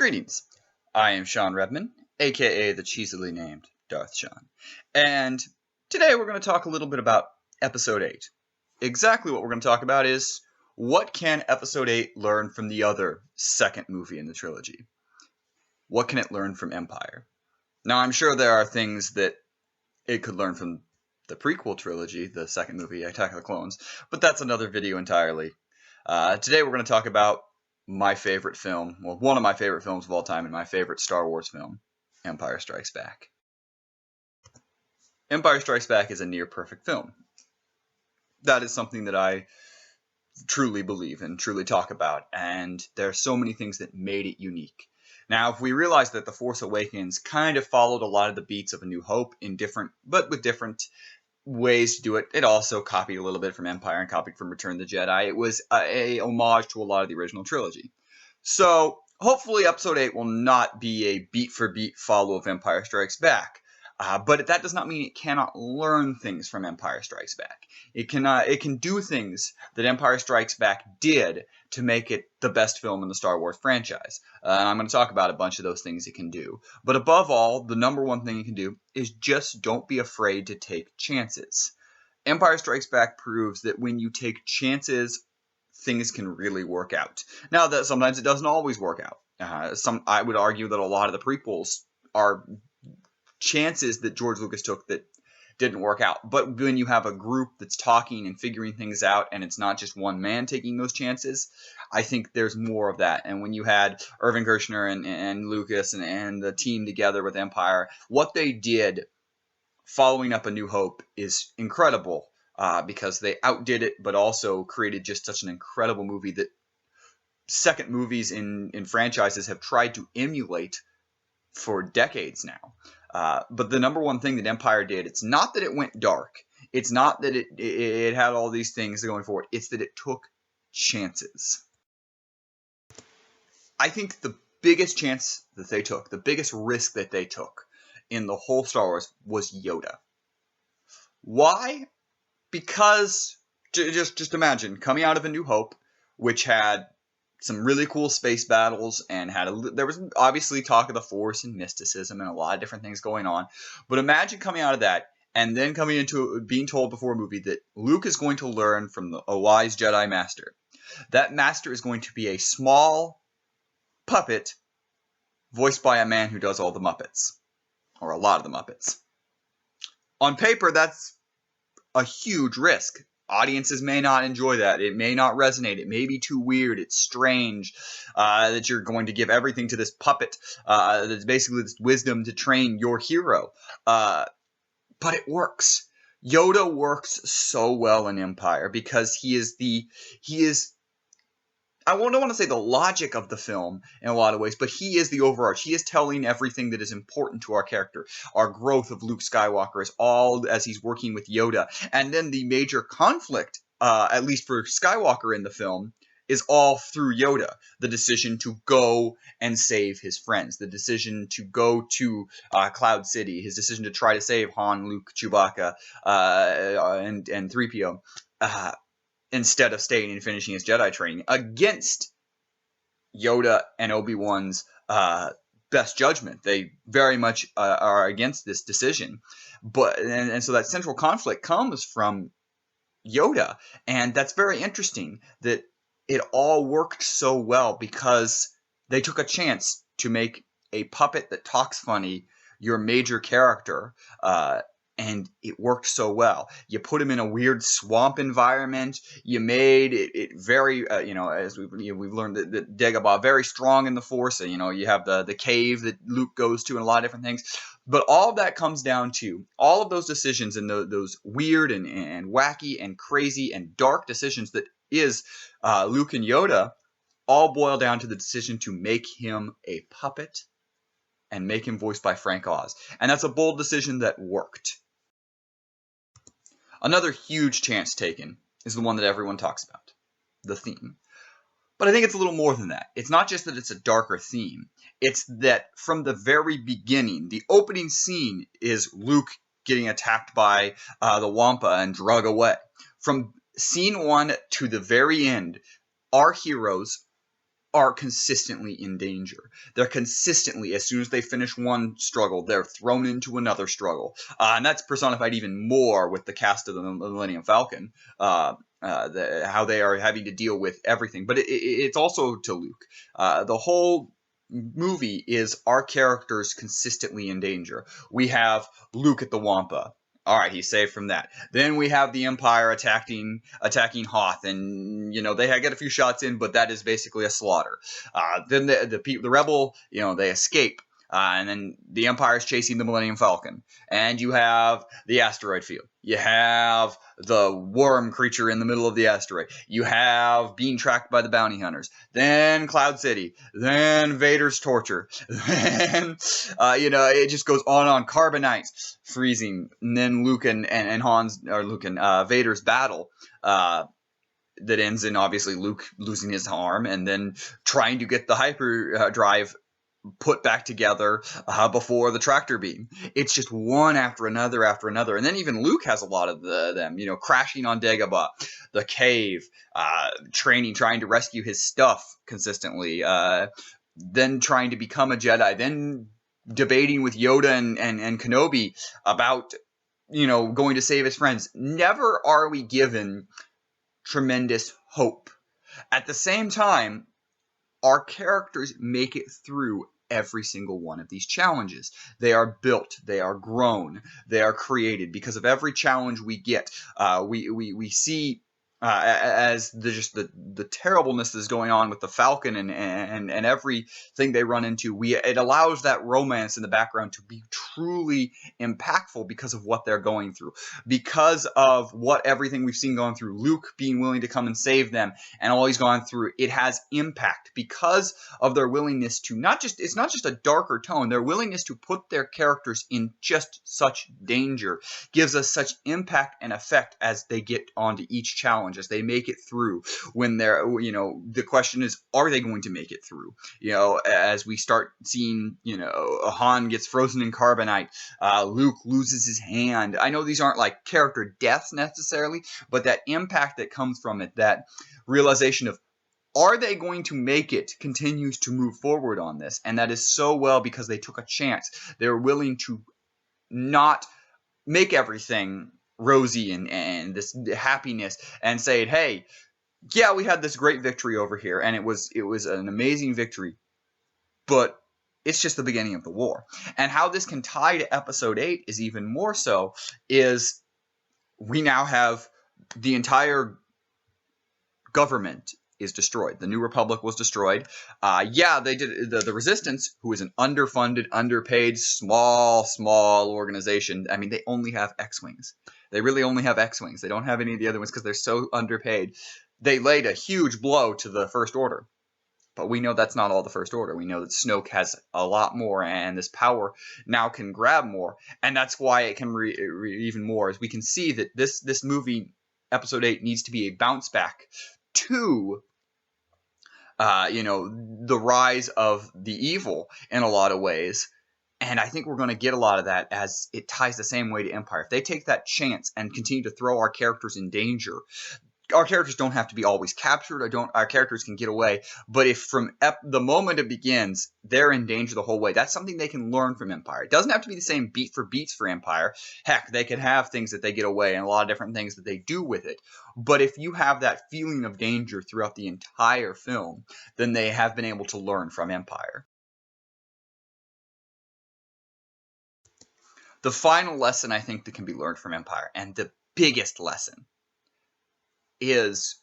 Greetings, I am Shawn Redman, aka the cheesily named Darth Shawn, and today we're going to talk a little bit about Episode 8. Exactly what we're going to talk about is, what can Episode 8 learn from the other second movie in the trilogy? What can it learn from Empire? Now, I'm sure there are things that it could learn from the prequel trilogy, the second movie, Attack of the Clones, but that's another video entirely. Today we're going to talk about my favorite film, well, one of my favorite films of all time, and my favorite Star Wars film, Empire Strikes Back. Empire Strikes Back is a near-perfect film. That is something that I truly believe and truly talk about, and there are so many things that made it unique. Now, if we realize that The Force Awakens kind of followed a lot of the beats of A New Hope in different ways to do it. It also copied a little bit from Empire and copied from Return of the Jedi. It was a homage to a lot of the original trilogy. So hopefully Episode 8 will not be a beat-for-beat follow of Empire Strikes Back. But that does not mean it cannot learn things from Empire Strikes Back. It can do things that Empire Strikes Back did to make it the best film in the Star Wars franchise. I'm going to talk about a bunch of those things it can do. But above all, the number one thing it can do is just don't be afraid to take chances. Empire Strikes Back proves that when you take chances, things can really work out. Now, that sometimes it doesn't always work out. I would argue that a lot of the prequels are chances that George Lucas took that didn't work out. But when you have a group that's talking and figuring things out, and it's not just one man taking those chances, I think there's more of that. And when you had Irving Kershner and Lucas and the team together with Empire, what they did following up A New Hope is incredible, because they outdid it, but also created just such an incredible movie that second movies in franchises have tried to emulate for decades now. But the number one thing that Empire did, it's not that it went dark. It's not that it had all these things going for it. It's that it took chances. I think the biggest chance that they took, the biggest risk that they took in the whole Star Wars was Yoda. Why? Because, just imagine, coming out of A New Hope, which had some really cool space battles, and there was obviously talk of the Force and mysticism and a lot of different things going on. But imagine coming out of that and then coming into being told before a movie that Luke is going to learn from a wise Jedi Master. That Master is going to be a small puppet voiced by a man who does all the Muppets, or a lot of the Muppets. On paper, that's a huge risk. Audiences may not enjoy that. It may not resonate. It may be too weird. It's strange that you're going to give everything to this puppet that's basically this wisdom to train your hero. But it works. Yoda works so well in Empire because he is I don't want to say the logic of the film in a lot of ways, but he is the overarch. He is telling everything that is important to our character. Our growth of Luke Skywalker is all as he's working with Yoda. And then the major conflict, at least for Skywalker in the film, is all through Yoda. The decision to go and save his friends. The decision to go to Cloud City. His decision to try to save Han, Luke, Chewbacca, and 3PO. Instead of staying and finishing his Jedi training, against Yoda and Obi-Wan's best judgment. They very much are against this decision. And so that central conflict comes from Yoda. And that's very interesting that it all worked so well because they took a chance to make a puppet that talks funny your major character, and it worked so well. You put him in a weird swamp environment. You made it very, as we've learned that Dagobah very strong in the Force. So, you have the cave that Luke goes to and a lot of different things. But all of that comes down to all of those decisions and those weird and wacky and crazy and dark decisions that is Luke and Yoda all boil down to the decision to make him a puppet and make him voiced by Frank Oz. And that's a bold decision that worked. Another huge chance taken is the one that everyone talks about, the theme. But I think it's a little more than that. It's not just that it's a darker theme. It's that from the very beginning, the opening scene is Luke getting attacked by the Wampa and drug away. From scene 1 to the very end, our heroes are consistently in danger. They're consistently, as soon as they finish one struggle, they're thrown into another struggle. And that's personified even more with the cast of the Millennium Falcon, how they are having to deal with everything. But it's also to Luke. The whole movie is our characters consistently in danger. We have Luke at the Wampa. All right, he's saved from that. Then we have the Empire attacking Hoth, and they get a few shots in, but that is basically a slaughter. Then the rebel, they escape, and then the Empire is chasing the Millennium Falcon, and you have the asteroid field. You have the worm creature in the middle of the asteroid. You have being tracked by the bounty hunters. Then Cloud City. Then Vader's torture. Then it just goes on and on. Carbonite freezing. And then Luke and Vader's battle. That ends in obviously Luke losing his arm and then trying to get the hyperdrive put back together before the tractor beam. It's just one after another after another. And then even Luke has a lot of them, crashing on Dagobah, the cave, trying to rescue his stuff consistently, then trying to become a Jedi, then debating with Yoda and Kenobi about, going to save his friends. Never are we given tremendous hope. At the same time, our characters make it through every single one of these challenges. They are built, they are grown, they are created because of every challenge we get. We see as the terribleness that's going on with the Falcon and everything they run into. It allows that romance in the background to be truly impactful because of what they're going through, because of everything we've seen going through. Luke being willing to come and save them and all he's gone through, it has impact because of their willingness to it's not just a darker tone, their willingness to put their characters in just such danger gives us such impact and effect as they get onto each challenge, as they make it through. When they're, the question is, are they going to make it through? As we start seeing, Han gets frozen in carbonite, Luke loses his hand. I know these aren't like character deaths necessarily, but that impact that comes from it, that realization of, are they going to make it, continues to move forward on this. And that is so well because they took a chance. They're willing to not make everything rosy and this happiness and say, hey, yeah, we had this great victory over here and it was an amazing victory, but it's just the beginning of the war. And how this can tie to episode 8 is even more so, is we now have the entire government is destroyed. The New Republic was destroyed. They did the Resistance, who is an underfunded, underpaid, small organization. I mean, they only have X-Wings. They really only have X-Wings. They don't have any of the other ones because they're so underpaid. They laid a huge blow to the First Order. But we know that's not all the First Order. We know that Snoke has a lot more, and this power now can grab more. And that's why it can even more, as we can see that this movie, Episode 8, needs to be a bounce back to the rise of the evil in a lot of ways. And I think we're going to get a lot of that as it ties the same way to Empire. If they take that chance and continue to throw our characters in danger, our characters don't have to be always captured. Our characters can get away. But if from the moment it begins, they're in danger the whole way, that's something they can learn from Empire. It doesn't have to be the same beat for beats for Empire. Heck, they could have things that they get away and a lot of different things that they do with it. But if you have that feeling of danger throughout the entire film, then they have been able to learn from Empire. The final lesson I think that can be learned from Empire, and the biggest lesson, is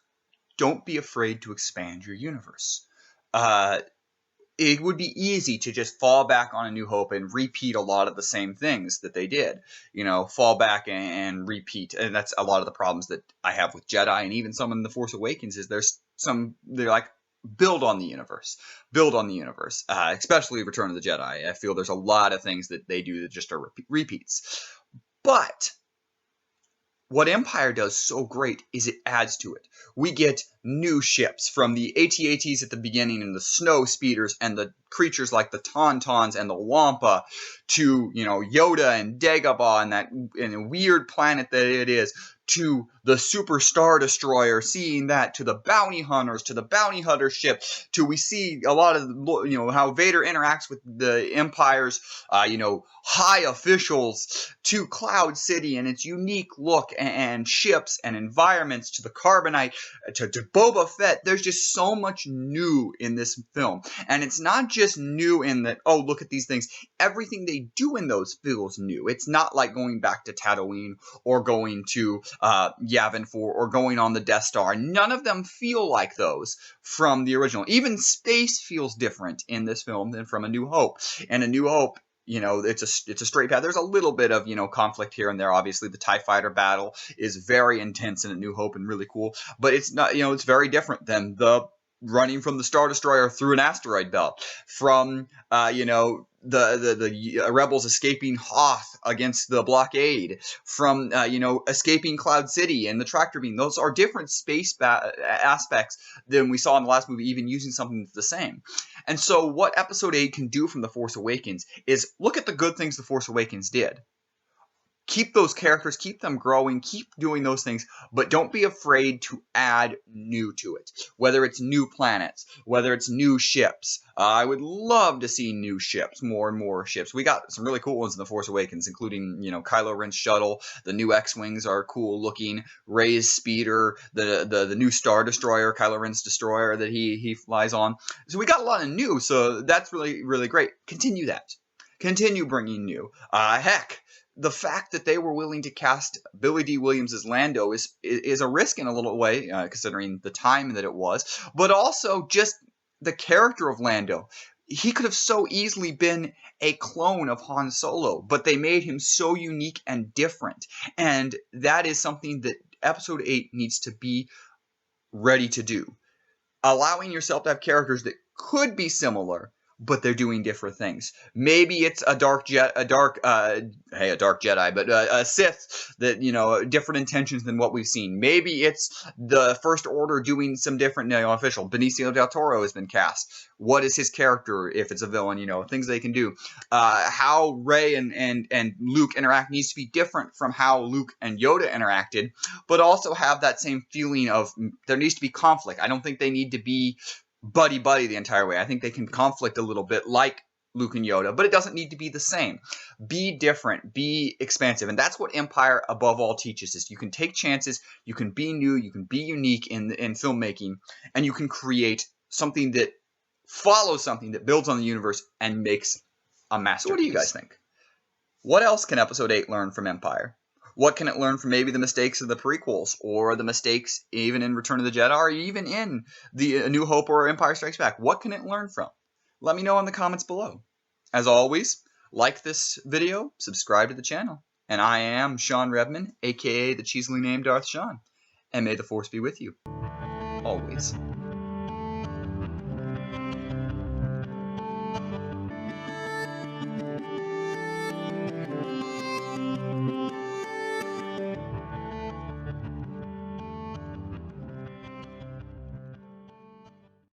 don't be afraid to expand your universe. It would be easy to just fall back on A New Hope and repeat a lot of the same things that they did. Fall back and repeat. And that's a lot of the problems that I have with Jedi, and even some in The Force Awakens, is they're like, build on the universe, especially Return of the Jedi. I feel there's a lot of things that they do that just are repeats. But what Empire does so great is it adds to it. We get new ships, from the AT-ATs at the beginning and the snow speeders and the creatures like the Tauntauns and the Wampa, to Yoda and Dagobah and a weird planet that it is, to the Super Star Destroyer, seeing that, to the bounty hunters, to the bounty hunter ship, to we see a lot of, you know, how Vader interacts with the Empire's, you know, high officials, to Cloud City and its unique look and ships and environments, to the Carbonite, to Boba Fett. There's just so much new in this film. And it's not just new in that, oh, look at these things. Everything they do in those feels new. It's not like going back to Tatooine or going to Yavin 4 or going on the Death Star. None of them feel like those from the original. Even space feels different in this film than from A New Hope. And A New Hope, you know, it's a straight path. There's a little bit of, you know, conflict here and there. Obviously, the TIE fighter battle is very intense in A New Hope and really cool. But it's not, you know, it's very different than the running from the Star Destroyer through an asteroid belt, from you know, the rebels escaping Hoth against the blockade, from you know, escaping Cloud City and the tractor beam. Those are different space aspects than we saw in the last movie, even using something that's the same. And so what Episode 8 can do from The Force Awakens is look at the good things The Force Awakens did. Keep those characters, keep them growing, keep doing those things, but don't be afraid to add new to it. Whether it's new planets, whether it's new ships. I would love to see new ships, more and more ships. We got some really cool ones in The Force Awakens, including, you know, Kylo Ren's shuttle. The new X-Wings are cool looking. Rey's speeder, the new Star Destroyer, Kylo Ren's destroyer that he flies on. So we got a lot of new, so that's really, really great. Continue that. Continue bringing new. Heck, the fact that they were willing to cast Billy D. Williams as Lando is a risk in a little way, considering the time that it was, but also just the character of Lando. He could have so easily been a clone of Han Solo, but they made him so unique and different. And that is something that Episode 8 needs to be ready to do. Allowing yourself to have characters that could be similar, but they're doing different things. Maybe it's a dark Jedi, but a Sith that, you know, different intentions than what we've seen. Maybe it's the First Order doing some different, you know, official. Benicio del Toro has been cast. What is his character if it's a villain? You know, things they can do. How Rey and Luke interact needs to be different from how Luke and Yoda interacted, but also have that same feeling of there needs to be conflict. I don't think they need to be buddy-buddy the entire way. I think they can conflict a little bit like Luke and Yoda, but it doesn't need to be the same. Be different, be expansive, and that's what Empire above all teaches us. You can take chances, you can be new, you can be unique in filmmaking, and you can create something that follows something that builds on the universe and makes a masterpiece. So what do you guys think? What else can Episode 8 learn from Empire? What can it learn from maybe the mistakes of the prequels, or the mistakes even in Return of the Jedi, or even in the A New Hope or Empire Strikes Back? What can it learn from? Let me know in the comments below. As always, like this video, subscribe to the channel. And I am Shawn Redman, aka the cheesily named Darth Shawn. And may the Force be with you. Always.